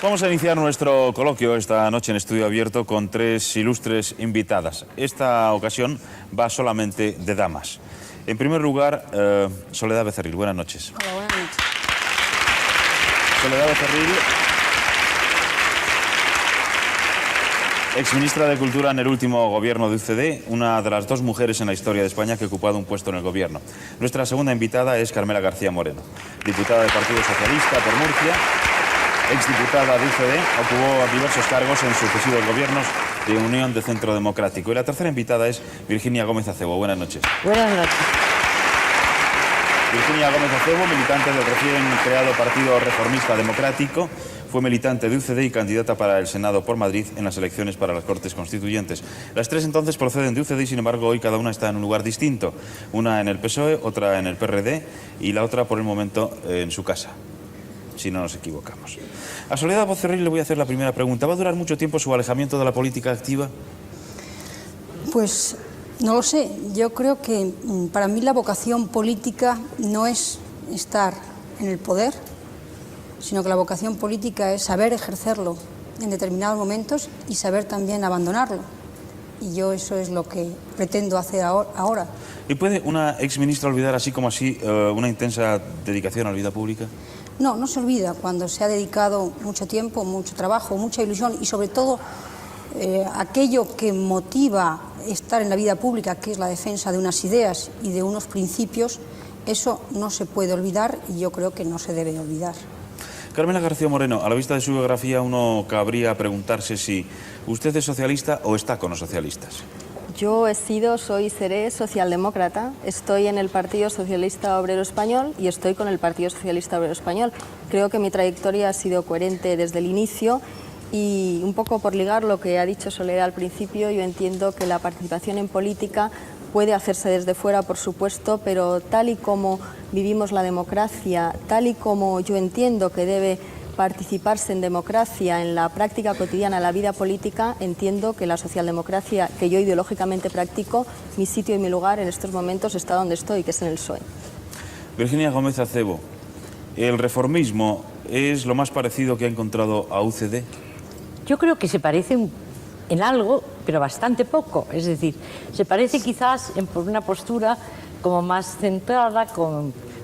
Vamos a iniciar nuestro coloquio esta noche en Estudio Abierto con tres ilustres invitadas. Esta ocasión va solamente de damas. En primer lugar, Soledad Becerril. Buenas noches. Hola, buenas noches. Soledad Becerril, exministra de Cultura en el último gobierno de UCD, una de las dos mujeres en la historia de España que ha ocupado un puesto en el gobierno. Nuestra segunda invitada es Carmela García Moreno, diputada del Partido Socialista por Murcia, exdiputada de UCD, ocupó diversos cargos en sucesivos gobiernos de Unión de Centro Democrático. Y la tercera invitada es Virginia Gómez Acebo. Buenas noches. Buenas noches. Virginia Gómez Acebo, militante del recién creado Partido Reformista Democrático, fue militante de UCD y candidata para el Senado por Madrid en las elecciones para las Cortes Constituyentes. Las tres entonces proceden de UCD y, sin embargo, hoy cada una está en un lugar distinto. Una en el PSOE, otra en el PRD y la otra, por el momento, en su casa, si no nos equivocamos. A Soledad Becerril le voy a hacer la primera pregunta. ¿Va a durar mucho tiempo su alejamiento de la política activa? Pues no lo sé. Yo creo que para mí la vocación política no es estar en el poder, sino que la vocación política es saber ejercerlo en determinados momentos y saber también abandonarlo. Y yo eso es lo que pretendo hacer ahora. ¿Y puede una exministra olvidar así como así una intensa dedicación a la vida pública? No, no se olvida cuando se ha dedicado mucho tiempo, mucho trabajo, mucha ilusión y sobre todo aquello que motiva estar en la vida pública, que es la defensa de unas ideas y de unos principios, eso no se puede olvidar y yo creo que no se debe olvidar. Carmela García Moreno, a la vista de su biografía uno cabría preguntarse si usted es socialista o está con los socialistas. Yo soy y seré socialdemócrata, estoy en el Partido Socialista Obrero Español y estoy con el Partido Socialista Obrero Español. Creo que mi trayectoria ha sido coherente desde el inicio y un poco por ligar lo que ha dicho Soledad al principio, yo entiendo que la participación en política puede hacerse desde fuera, por supuesto, pero tal y como vivimos la democracia, tal y como yo entiendo que debe participarse en democracia, en la práctica cotidiana de la vida política, entiendo que la socialdemocracia que yo ideológicamente practico, mi sitio y mi lugar en estos momentos está donde estoy, que es en el PSOE. Virginia Gómez Acebo, ¿el reformismo es lo más parecido que ha encontrado a UCD? Yo creo que se parece en algo, pero bastante poco. Es decir, se parece quizás por una postura como más centrada,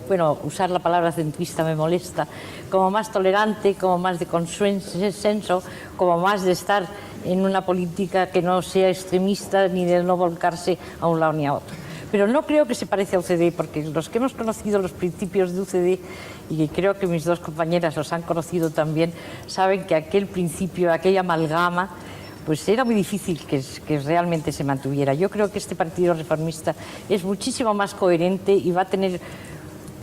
bueno, usar la palabra centrista me molesta, como más tolerante, como más de consenso, como más de estar en una política que no sea extremista ni de no volcarse a un lado ni a otro. Pero no creo que se parezca a UCD, porque los que hemos conocido los principios de UCD, y creo que mis dos compañeras los han conocido también, saben que aquel principio, aquella amalgama, pues era muy difícil que realmente se mantuviera. Yo creo que este partido reformista es muchísimo más coherente y va a tener...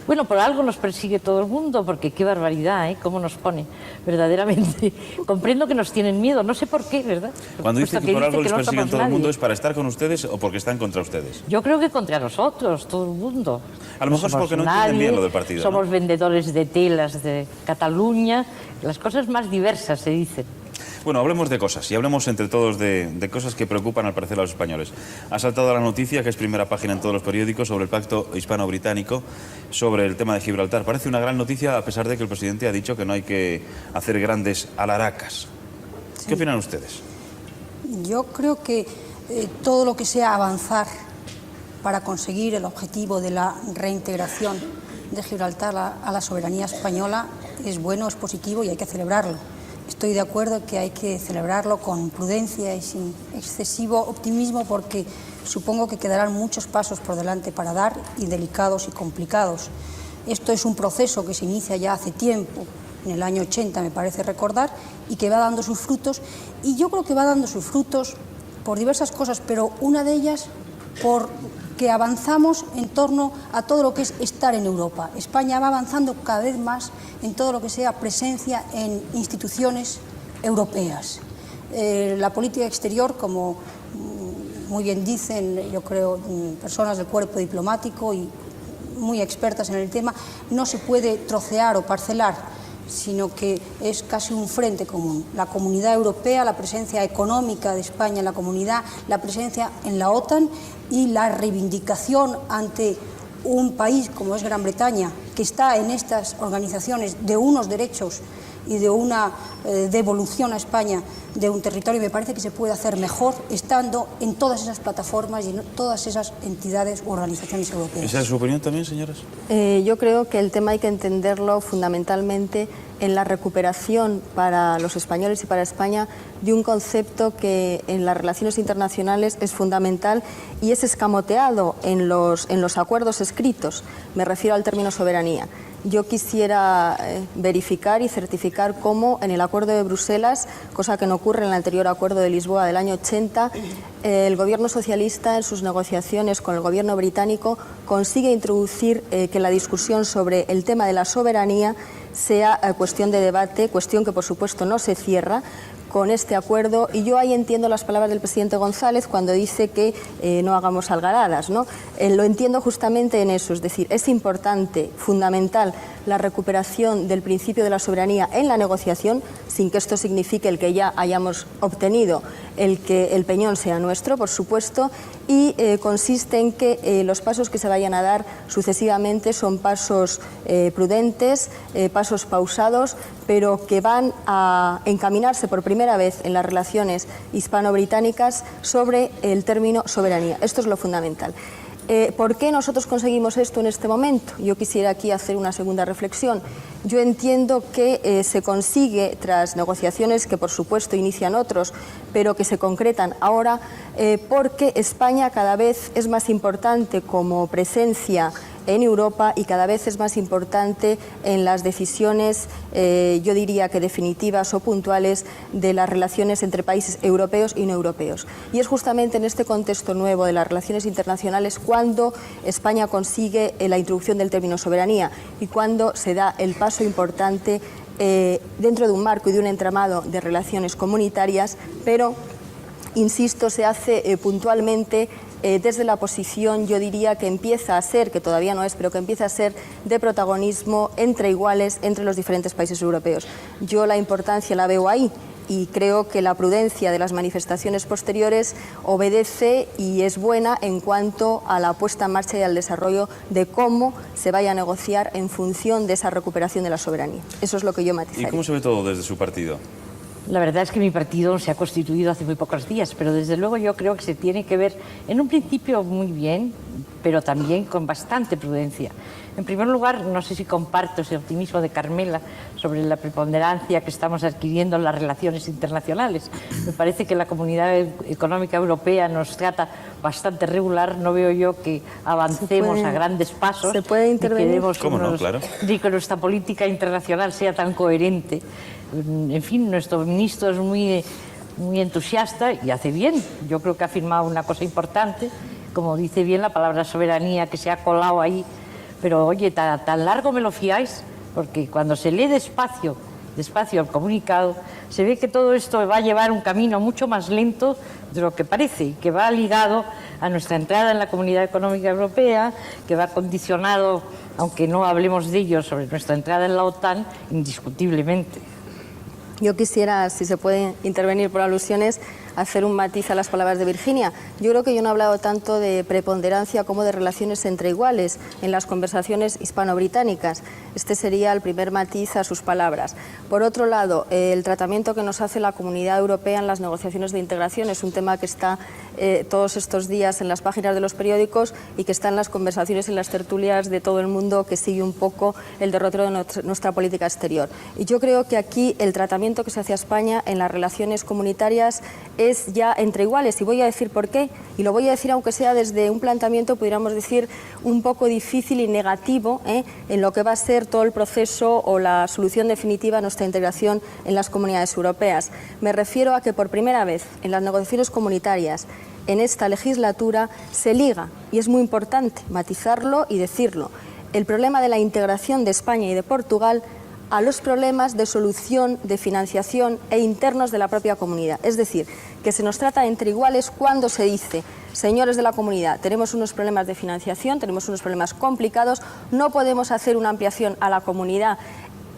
Bueno, por algo nos persigue todo el mundo, porque qué barbaridad, ¿eh? Cómo nos pone, verdaderamente. Comprendo que nos tienen miedo, no sé por qué, ¿verdad? Cuando dice que por algo les persiguen todo el mundo, nadie. ¿es para estar con ustedes o porque están contra ustedes? Yo creo que contra nosotros, todo el mundo. A lo mejor es porque no entienden bien lo del partido, Somos ¿no? vendedores de telas de Cataluña, las cosas más diversas se dicen. Bueno, hablemos de cosas y hablemos entre todos de cosas que preocupan al parecer a los españoles. Ha saltado la noticia, que es primera página en todos los periódicos, sobre el pacto hispano-británico, sobre el tema de Gibraltar. Parece una gran noticia a pesar de que el presidente ha dicho que no hay que hacer grandes alaracas. Sí. ¿Qué opinan ustedes? Yo creo que todo lo que sea avanzar para conseguir el objetivo de la reintegración de Gibraltar a la soberanía española es bueno, es positivo y hay que celebrarlo. Estoy de acuerdo que hay que celebrarlo con prudencia y sin excesivo optimismo porque supongo que quedarán muchos pasos por delante para dar y delicados y complicados. Esto es un proceso que se inicia ya hace tiempo, en el año 80 me parece recordar, y que va dando sus frutos. Y yo creo que va dando sus frutos por diversas cosas, pero una de ellas por que avanzamos en torno a todo lo que es estar en Europa. España va avanzando cada vez más en todo lo que sea presencia en instituciones europeas. La política exterior, como muy bien dicen, yo creo, personas del cuerpo diplomático y muy expertas en el tema, no se puede trocear o parcelar, sino que es casi un frente común. La Comunidad Europea, la presencia económica de España en la Comunidad, la presencia en la OTAN y la reivindicación ante un país como es Gran Bretaña, que está en estas organizaciones de unos derechos y de una devolución a España de un territorio, me parece que se puede hacer mejor estando en todas esas plataformas y en todas esas entidades u organizaciones europeas. ¿Esa es su opinión también, señoras? Yo creo que el tema hay que entenderlo fundamentalmente en la recuperación para los españoles y para España de un concepto que en las relaciones internacionales es fundamental y es escamoteado en los acuerdos escritos. Me refiero al término soberanía. Yo quisiera verificar y certificar cómo en el Acuerdo de Bruselas, cosa que no ocurre en el anterior Acuerdo de Lisboa del año 80, el gobierno socialista en sus negociaciones con el gobierno británico consigue introducir que la discusión sobre el tema de la soberanía sea cuestión de debate, cuestión que por supuesto no se cierra con este acuerdo, y yo ahí entiendo las palabras del presidente González cuando dice que no hagamos algaradas, ¿no? Lo entiendo justamente en eso, es decir, es importante, fundamental, la recuperación del principio de la soberanía en la negociación, sin que esto signifique el que ya hayamos obtenido el que el peñón sea nuestro, por supuesto, y consiste en que los pasos que se vayan a dar sucesivamente son pasos prudentes, pasos pausados, pero que van a encaminarse por primera vez en las relaciones hispano-británicas sobre el término soberanía. Esto es lo fundamental. ¿Por qué nosotros conseguimos esto en este momento? Yo quisiera aquí hacer una segunda reflexión. Yo entiendo que se consigue tras negociaciones que por supuesto inician otros, pero que se concretan ahora, porque España cada vez es más importante como presencia en Europa y cada vez es más importante en las decisiones, yo diría que definitivas o puntuales, de las relaciones entre países europeos y no europeos. Y es justamente en este contexto nuevo de las relaciones internacionales cuando España consigue la introducción del término soberanía y cuando se da el paso importante dentro de un marco y de un entramado de relaciones comunitarias, pero, insisto, se hace puntualmente desde la posición, yo diría que empieza a ser, que todavía no es, pero que empieza a ser de protagonismo entre iguales entre los diferentes países europeos. Yo la importancia la veo ahí y creo que la prudencia de las manifestaciones posteriores obedece y es buena en cuanto a la puesta en marcha y al desarrollo de cómo se vaya a negociar en función de esa recuperación de la soberanía. Eso es lo que yo matizaría. ¿Y cómo se ve todo desde su partido? La verdad es que mi partido se ha constituido hace muy pocos días, pero desde luego yo creo que se tiene que ver en un principio muy bien, pero también con bastante prudencia. En primer lugar, no sé si comparto ese optimismo de Carmela sobre la preponderancia que estamos adquiriendo en las relaciones internacionales. Me parece que la Comunidad Económica Europea nos trata bastante regular. No veo yo que avancemos a grandes pasos. ¿Se puede intervenir? ¿Cómo no? Claro. Ni que nuestra política internacional sea tan coherente. En fin, nuestro ministro es muy entusiasta y hace bien. Yo creo que ha firmado una cosa importante, como dice bien la palabra soberanía, que se ha colado ahí. Pero oye, tan largo me lo fiáis, porque cuando se lee despacio el comunicado, se ve que todo esto va a llevar un camino mucho más lento de lo que parece, y que va ligado a nuestra entrada en la Comunidad Económica Europea, que va condicionado, aunque no hablemos de ello, sobre nuestra entrada en la OTAN, indiscutiblemente. Yo quisiera, si se puede intervenir por alusiones, hacer un matiz a las palabras de Virginia. Yo creo que yo no he hablado tanto de preponderancia como de relaciones entre iguales en las conversaciones hispano-británicas. Este sería el primer matiz a sus palabras. Por otro lado, el tratamiento que nos hace la Comunidad Europea en las negociaciones de integración es un tema que está todos estos días en las páginas de los periódicos y que está en las conversaciones, en las tertulias de todo el mundo que sigue un poco el derrotero de nuestra política exterior. Y yo creo que aquí el tratamiento que se hace a España en las relaciones comunitarias es ya entre iguales, y voy a decir por qué, y lo voy a decir aunque sea desde un planteamiento, pudiéramos decir, un poco difícil y negativo en lo que va a ser todo el proceso o la solución definitiva a nuestra integración en las comunidades europeas. Me refiero a que por primera vez en las negociaciones comunitarias en esta legislatura se liga, y es muy importante matizarlo y decirlo, el problema de la integración de España y de Portugal a los problemas de solución, de financiación e internos de la propia comunidad. Es decir, que se nos trata entre iguales cuando se dice, señores de la comunidad, tenemos unos problemas de financiación, tenemos unos problemas complicados, no podemos hacer una ampliación a la comunidad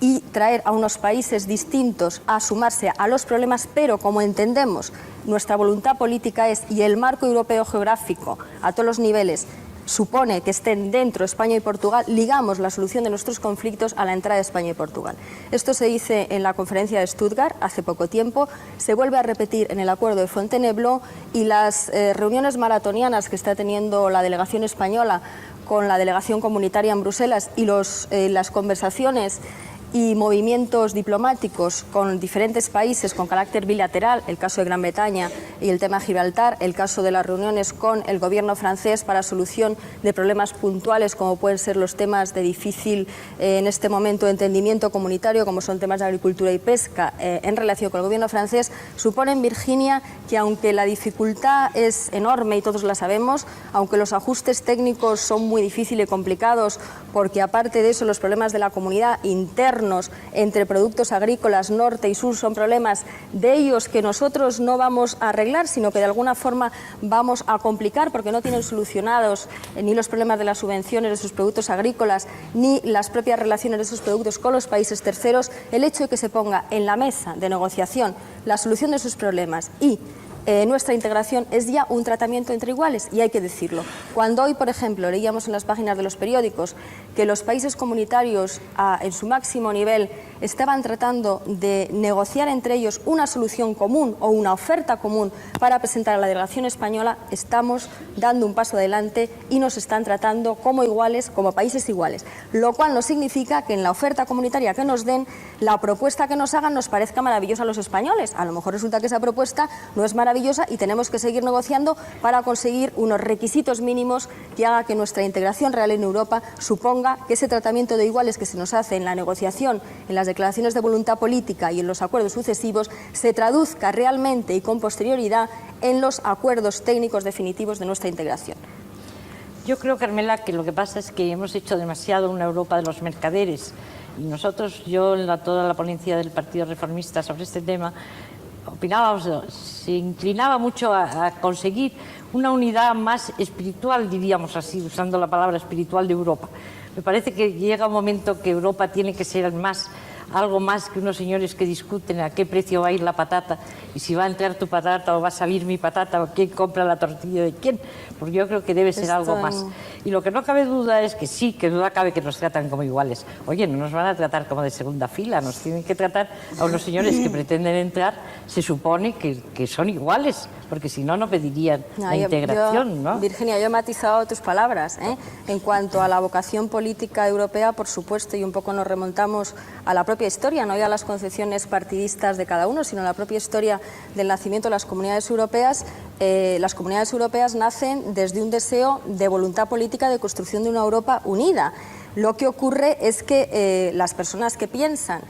y traer a unos países distintos a sumarse a los problemas, pero como entendemos, nuestra voluntad política es, y el marco europeo geográfico a todos los niveles, supone que estén dentro España y Portugal, ligamos la solución de nuestros conflictos a la entrada de España y Portugal. Esto se dice en la conferencia de Stuttgart hace poco tiempo, se vuelve a repetir en el acuerdo de Fontainebleau, y las reuniones maratonianas que está teniendo la delegación española con la delegación comunitaria en Bruselas y las conversaciones y movimientos diplomáticos con diferentes países con carácter bilateral, el caso de Gran Bretaña y el tema Gibraltar, el caso de las reuniones con el gobierno francés para solución de problemas puntuales como pueden ser los temas de difícil en este momento entendimiento comunitario, como son temas de agricultura y pesca en relación con el gobierno francés, suponen, Virginia, que aunque la dificultad es enorme y todos la sabemos, aunque los ajustes técnicos son muy difíciles y complicados, porque aparte de eso los problemas de la comunidad internos entre productos agrícolas norte y sur son problemas de ellos que nosotros no vamos a arreglar, sino que de alguna forma vamos a complicar, porque no tienen solucionados ni los problemas de las subvenciones de sus productos agrícolas ni las propias relaciones de esos productos con los países terceros. El hecho de que se ponga en la mesa de negociación la solución de sus problemas y nuestra integración es ya un tratamiento entre iguales, y hay que decirlo. Cuando hoy, por ejemplo, leíamos en las páginas de los periódicos que los países comunitarios en su máximo nivel estaban tratando de negociar entre ellos una solución común o una oferta común para presentar a la delegación española, estamos dando un paso adelante y nos están tratando como iguales, como países iguales, lo cual no significa que en la oferta comunitaria que nos den, la propuesta que nos hagan nos parezca maravillosa a los españoles. A lo mejor resulta que esa propuesta no es maravillosa y tenemos que seguir negociando para conseguir unos requisitos mínimos que haga que nuestra integración real en Europa suponga que ese tratamiento de iguales que se nos hace en la negociación, en las declaraciones de voluntad política y en los acuerdos sucesivos, se traduzca realmente y con posterioridad en los acuerdos técnicos definitivos de nuestra integración. Yo creo, Carmela, que lo que pasa es que hemos hecho demasiado una Europa de los mercaderes, y nosotros, yo en toda la ponencia del Partido Reformista sobre este tema, opinábamos, se inclinaba mucho a conseguir una unidad más espiritual, diríamos así, usando la palabra espiritual, de Europa. Me parece que llega un momento que Europa tiene que ser algo más que unos señores que discuten a qué precio va a ir la patata y si va a entrar tu patata o va a salir mi patata o quién compra la tortilla de quién, porque yo creo que debe ser algo más. Y lo que no cabe duda es que sí, que duda cabe que nos tratan como iguales. Oye, no nos van a tratar como de segunda fila, nos tienen que tratar a unos señores que pretenden entrar, se supone que son iguales, porque si no, no pedirían la integración, ¿no? Virginia, yo he matizado tus palabras, ¿eh? En cuanto a la vocación política europea, por supuesto, y un poco nos remontamos a la propia historia, no ya a las concepciones partidistas de cada uno, sino a la propia historia del nacimiento de las comunidades europeas. Las comunidades europeas nacen desde un deseo de voluntad política de construcción de una Europa unida. Lo que ocurre es que las personas que piensan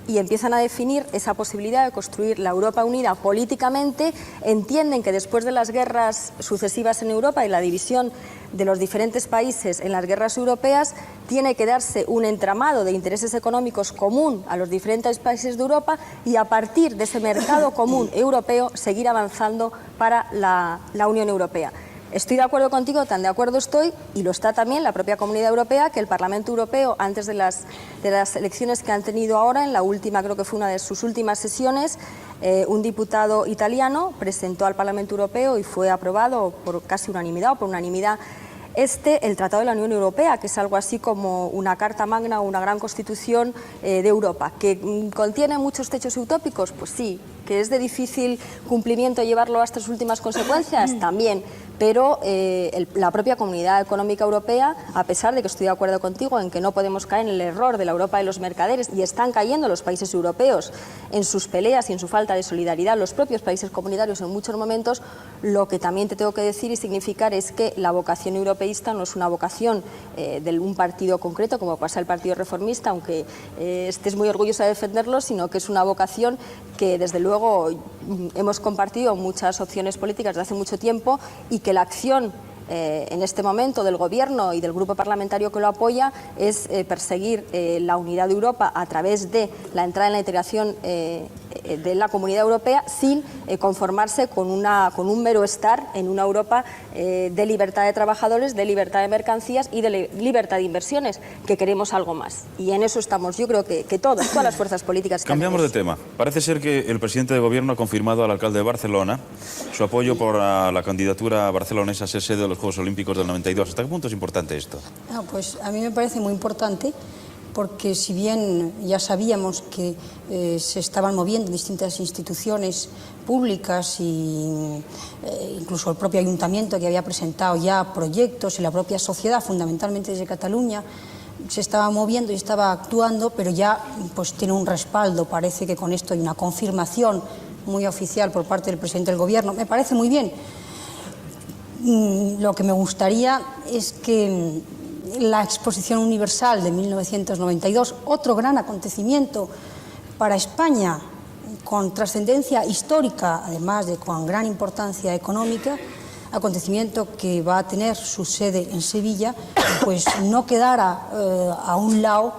y empiezan a definir esa posibilidad de construir la Europa unida políticamente, entienden que después de las guerras sucesivas en Europa y la división de los diferentes países en las guerras europeas, tiene que darse un entramado de intereses económicos común a los diferentes países de Europa y a partir de ese mercado común europeo seguir avanzando para la Unión Europea. Estoy de acuerdo contigo, tan de acuerdo estoy, y lo está también la propia Comunidad Europea, que el Parlamento Europeo, antes de las elecciones que han tenido ahora, en la última, creo que fue una de sus últimas sesiones, un diputado italiano presentó al Parlamento Europeo y fue aprobado por casi unanimidad o por unanimidad el Tratado de la Unión Europea, que es algo así como una carta magna o una gran constitución de Europa. ¿Que contiene muchos techos utópicos? Pues sí. ¿Que es de difícil cumplimiento llevarlo hasta sus últimas consecuencias? También. Pero la propia Comunidad Económica Europea, a pesar de que estoy de acuerdo contigo en que no podemos caer en el error de la Europa de los mercaderes, y están cayendo los países europeos en sus peleas y en su falta de solidaridad, los propios países comunitarios en muchos momentos, lo que también te tengo que decir y significar es que la vocación europeísta no es una vocación de un partido concreto, como pasa el Partido Reformista, aunque estés muy orgullosa de defenderlo, sino que es una vocación que desde luego hemos compartido muchas opciones políticas desde hace mucho tiempo, y que la acción en este momento del Gobierno y del grupo parlamentario que lo apoya es perseguir la unidad de Europa a través de la entrada en la integración de la Comunidad Europea sin conformarse con un mero estar en una Europa de libertad de trabajadores, de libertad de mercancías y de libertad de inversiones, que queremos algo más. Y en eso estamos, yo creo que todas las fuerzas políticas. Cambiamos de tema. Parece ser que el presidente de gobierno ha confirmado al alcalde de Barcelona su apoyo por la candidatura barcelonesa a ser sede de los Juegos Olímpicos del 92. ¿Hasta qué punto es importante esto? Pues a mí me parece muy importante, porque si bien ya sabíamos que se estaban moviendo distintas instituciones públicas y incluso el propio ayuntamiento, que había presentado ya proyectos, y la propia sociedad, fundamentalmente desde Cataluña, se estaba moviendo y estaba actuando, pero ya pues tiene un respaldo. Parece que con esto hay una confirmación muy oficial por parte del presidente del gobierno. Me parece muy bien. Lo que me gustaría es que la Exposición Universal de 1992, otro gran acontecimiento para España, con trascendencia histórica, además de con gran importancia económica, acontecimiento que va a tener su sede en Sevilla, pues no quedara a un lado,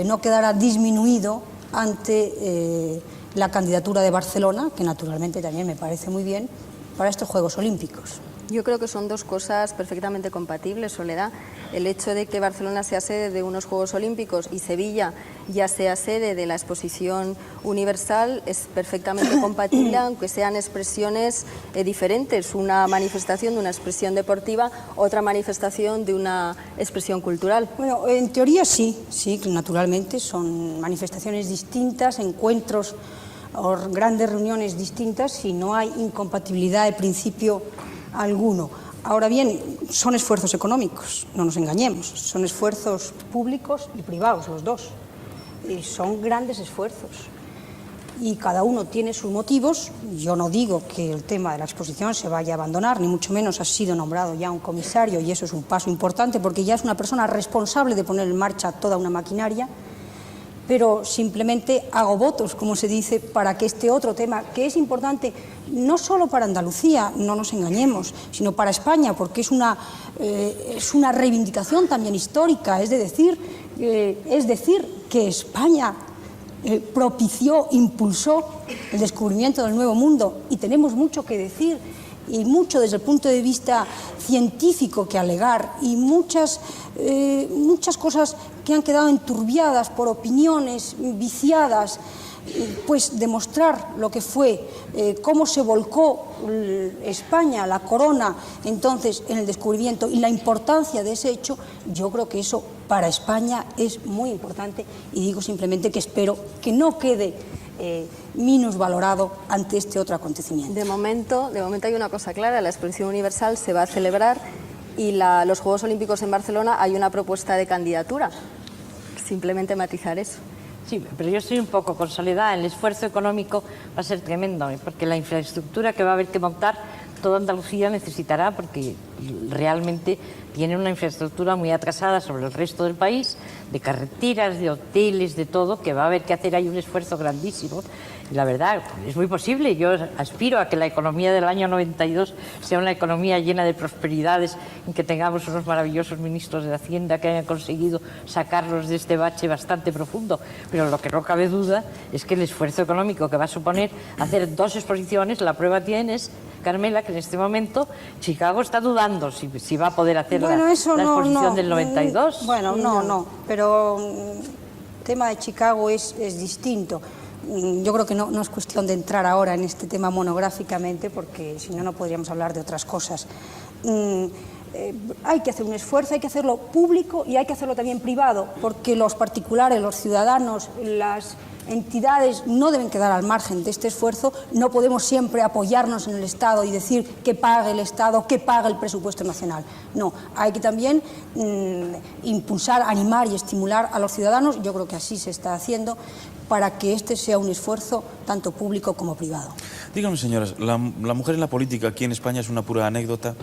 no quedara disminuido ante la candidatura de Barcelona, que naturalmente también me parece muy bien, para estos Juegos Olímpicos. Yo creo que son dos cosas perfectamente compatibles, Soledad. El hecho de que Barcelona sea sede de unos Juegos Olímpicos y Sevilla ya sea sede de la Exposición Universal es perfectamente compatible, aunque sean expresiones diferentes. Una manifestación de una expresión deportiva, otra manifestación de una expresión cultural. Bueno, en teoría sí, naturalmente son manifestaciones distintas, encuentros o grandes reuniones distintas, y no hay incompatibilidad de principio alguno. Ahora bien, son esfuerzos económicos, no nos engañemos, son esfuerzos públicos y privados, los dos, y son grandes esfuerzos, y cada uno tiene sus motivos. Yo no digo que el tema de la exposición se vaya a abandonar, ni mucho menos. Ha sido nombrado ya un comisario, y eso es un paso importante, porque ya es una persona responsable de poner en marcha toda una maquinaria. Pero simplemente hago votos, como se dice, para que este otro tema, que es importante no solo para Andalucía, no nos engañemos, sino para España, porque es una reivindicación también histórica, es decir que España propició, impulsó el descubrimiento del Nuevo Mundo, y tenemos mucho que decir y mucho desde el punto de vista científico que alegar, y muchas cosas que han quedado enturbiadas por opiniones viciadas. Pues demostrar lo que fue, cómo se volcó España, la corona, entonces en el descubrimiento, y la importancia de ese hecho. Yo creo que eso para España es muy importante, y digo simplemente que espero que no quede minusvalorado ante este otro acontecimiento. De momento hay una cosa clara: la Exposición Universal se va a celebrar, y los Juegos Olímpicos en Barcelona hay una propuesta de candidatura. Simplemente matizar eso. Sí, pero yo estoy un poco con Soledad. El esfuerzo económico va a ser tremendo, porque la infraestructura que va a haber que montar, toda Andalucía necesitará, porque realmente tiene una infraestructura muy atrasada sobre el resto del país, de carreteras, de hoteles, de todo, que va a haber que hacer ahí un esfuerzo grandísimo. Y la verdad, es muy posible. Yo aspiro a que la economía del año 92 sea una economía llena de prosperidades, en que tengamos unos maravillosos ministros de Hacienda que hayan conseguido sacarnos de este bache bastante profundo. Pero lo que no cabe duda es que el esfuerzo económico que va a suponer hacer dos exposiciones, la prueba tienes, Carmela, que en este momento Chicago está dudando si va a poder hacer la exposición del 92. Bueno, no, pero el tema de Chicago es distinto. Yo creo que no es cuestión de entrar ahora en este tema monográficamente, porque si no podríamos hablar de otras cosas. Hay que hacer un esfuerzo, hay que hacerlo público y hay que hacerlo también privado, porque los particulares, los ciudadanos, las entidades no deben quedar al margen de este esfuerzo. No podemos siempre apoyarnos en el Estado y decir que pague el Estado, que pague el presupuesto nacional. No, hay que también impulsar, animar y estimular a los ciudadanos. Yo creo que así se está haciendo, para que este sea un esfuerzo tanto público como privado. Díganme, señoras, ¿la mujer en la política aquí en España es una pura anécdota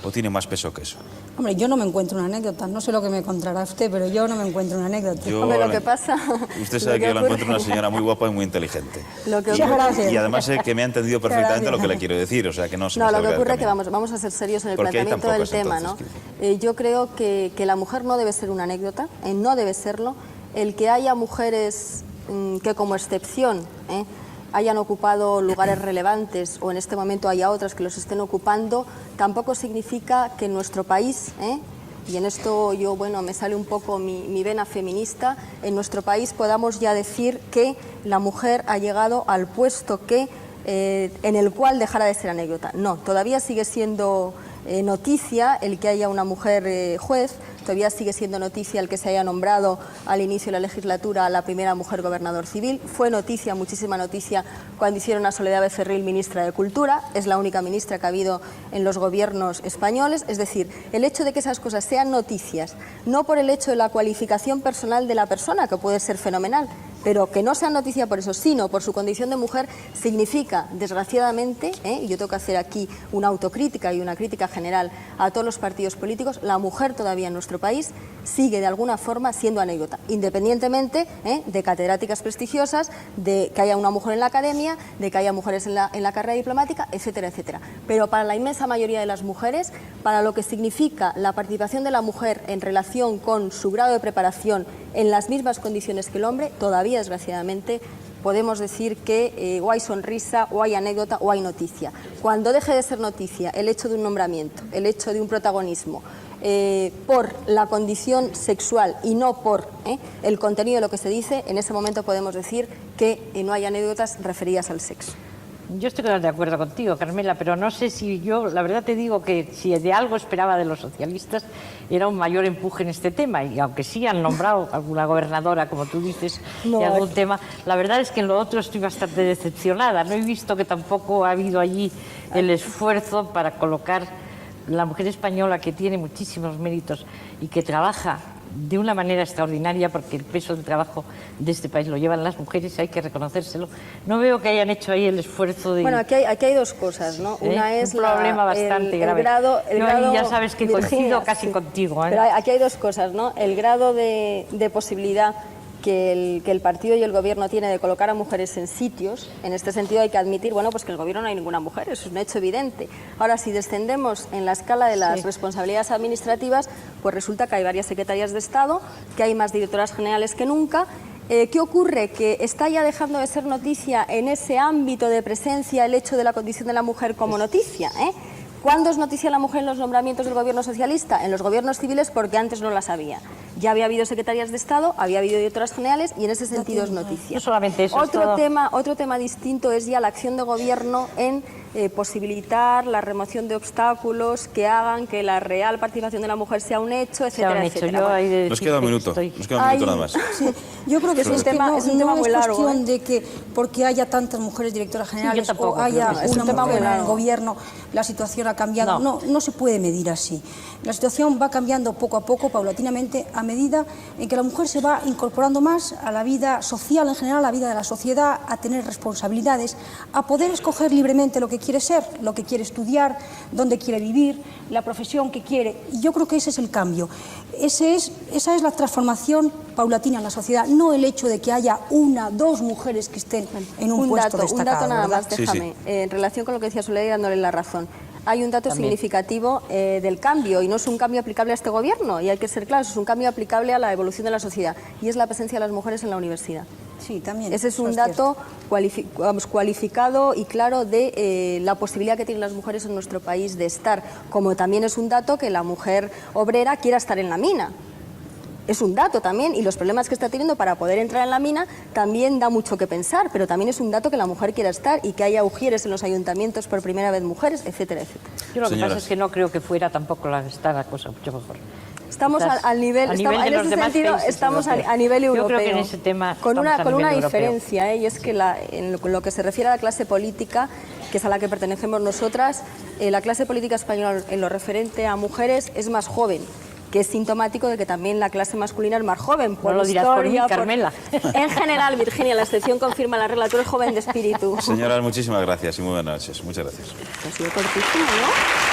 o tiene más peso que eso? Hombre, yo no me encuentro una anécdota. No sé lo que me contará usted, pero yo no me encuentro una anécdota. Hombre, lo que pasa... Usted sabe que yo la encuentro una señora muy guapa y muy inteligente. Gracias. Y además sé que me ha entendido perfectamente lo que le quiero decir, o sea que no se me lo salga que del ocurre es que camino. vamos a ser serios en el Porque hay tan planteamiento del pocas, tema, entonces, ¿no? Yo creo que la mujer no debe ser una anécdota, no debe serlo. El que haya mujeres que como excepción hayan ocupado lugares relevantes o en este momento haya otras que los estén ocupando, tampoco significa que en nuestro país, y en esto yo, bueno, me sale un poco mi vena feminista, en nuestro país podamos ya decir que la mujer ha llegado al puesto en el cual dejará de ser anécdota. No, todavía sigue siendo noticia el que haya una mujer juez, todavía sigue siendo noticia el que se haya nombrado al inicio de la legislatura a la primera mujer gobernador civil. Fue noticia, muchísima noticia, cuando hicieron a Soledad Becerril ministra de Cultura. Es la única ministra que ha habido en los gobiernos españoles. Es decir, el hecho de que esas cosas sean noticias, no por el hecho de la cualificación personal de la persona, que puede ser fenomenal, pero que no sea noticia por eso, sino por su condición de mujer, significa, desgraciadamente, y yo tengo que hacer aquí una autocrítica y una crítica general a todos los partidos políticos, la mujer todavía en nuestro país sigue de alguna forma siendo anécdota, independientemente de catedráticas prestigiosas, de que haya una mujer en la academia, de que haya mujeres en la carrera diplomática, etcétera, etcétera. Pero para la inmensa mayoría de las mujeres, para lo que significa la participación de la mujer en relación con su grado de preparación en las mismas condiciones que el hombre, todavía desgraciadamente podemos decir que o hay sonrisa, o hay anécdota, o hay noticia. Cuando deje de ser noticia el hecho de un nombramiento, el hecho de un protagonismo, por la condición sexual y no por el contenido de lo que se dice, en ese momento podemos decir que no hay anécdotas referidas al sexo. Yo estoy de acuerdo contigo, Carmela, pero no sé si yo, la verdad te digo que si de algo esperaba de los socialistas era un mayor empuje en este tema, y aunque sí han nombrado alguna gobernadora, como tú dices, no, y algún tema, la verdad es que en lo otro estoy bastante decepcionada. No he visto que tampoco ha habido allí el esfuerzo para colocar la mujer española, que tiene muchísimos méritos y que trabaja de una manera extraordinaria, porque el peso del trabajo de este país lo llevan las mujeres, hay que reconocérselo. No veo que hayan hecho ahí el esfuerzo de... Bueno, aquí hay dos cosas, ¿no? Una es un problema bastante grave. El grado, ya sabes que Virginia, coincido casi sí, contigo. Pero aquí hay dos cosas, ¿no? El grado de posibilidad que el partido y el gobierno tiene de colocar a mujeres en sitios. En este sentido hay que admitir, bueno, pues que en el gobierno no hay ninguna mujer, eso es un hecho evidente. Ahora, si descendemos en la escala de las responsabilidades administrativas, pues resulta que hay varias secretarías de Estado, que hay más directoras generales que nunca. ¿Qué ocurre? Que está ya dejando de ser noticia en ese ámbito de presencia el hecho de la condición de la mujer como noticia, ¿Cuándo es noticia la mujer en los nombramientos del gobierno socialista? En los gobiernos civiles, porque antes no las había. Ya había habido secretarias de Estado, había habido directoras generales, y en ese sentido es noticia. No solamente eso. Otro tema distinto es ya la acción de gobierno en posibilitar la remoción de obstáculos que hagan que la real participación de la mujer sea un hecho, etcétera, etcétera. Nos queda un minuto, nada más. Sí, yo creo que es un tema muy largo. No es cuestión de que porque haya tantas mujeres directoras generales o haya una mujer en el gobierno, la situación ha cambiado. No se puede medir así. La situación va cambiando poco a poco, paulatinamente, a medida en que la mujer se va incorporando más a la vida social en general, a la vida de la sociedad, a tener responsabilidades, a poder escoger libremente lo que quiere ser, lo que quiere estudiar, dónde quiere vivir, la profesión que quiere. Y yo creo que ese es el cambio. Esa es la transformación paulatina en la sociedad, no el hecho de que haya una, dos mujeres que estén en un puesto destacado. Un dato nada ¿verdad? más, déjame, en relación con lo que decía Soledad, dándole la razón. Hay un dato significativo del cambio, y no es un cambio aplicable a este gobierno, y hay que ser claros, es un cambio aplicable a la evolución de la sociedad, y es la presencia de las mujeres en la universidad. Sí, también. Ese es un dato cualificado y claro de la posibilidad que tienen las mujeres en nuestro país de estar, como también es un dato que la mujer obrera quiera estar en la mina. Es un dato también, y los problemas que está teniendo para poder entrar en la mina también da mucho que pensar, pero también es un dato que la mujer quiera estar y que haya ujieres en los ayuntamientos por primera vez mujeres, etcétera, etcétera. Yo lo que pasa es que no creo que fuera tampoco está la cosa mucho mejor. Estamos al nivel, en ese sentido, estamos a nivel europeo. Yo creo que en ese tema con una diferencia, y es que en lo que se refiere a la clase política, que es a la que pertenecemos nosotras, la clase política española en lo referente a mujeres es más joven, que es sintomático de que también la clase masculina es más joven. Por no lo dirás por mí, Carmela. En general, Virginia, la excepción confirma la regla, tú eres joven de espíritu. Señoras, muchísimas gracias y muy buenas noches. Muchas gracias. Ha sido cortísimo, ¿no?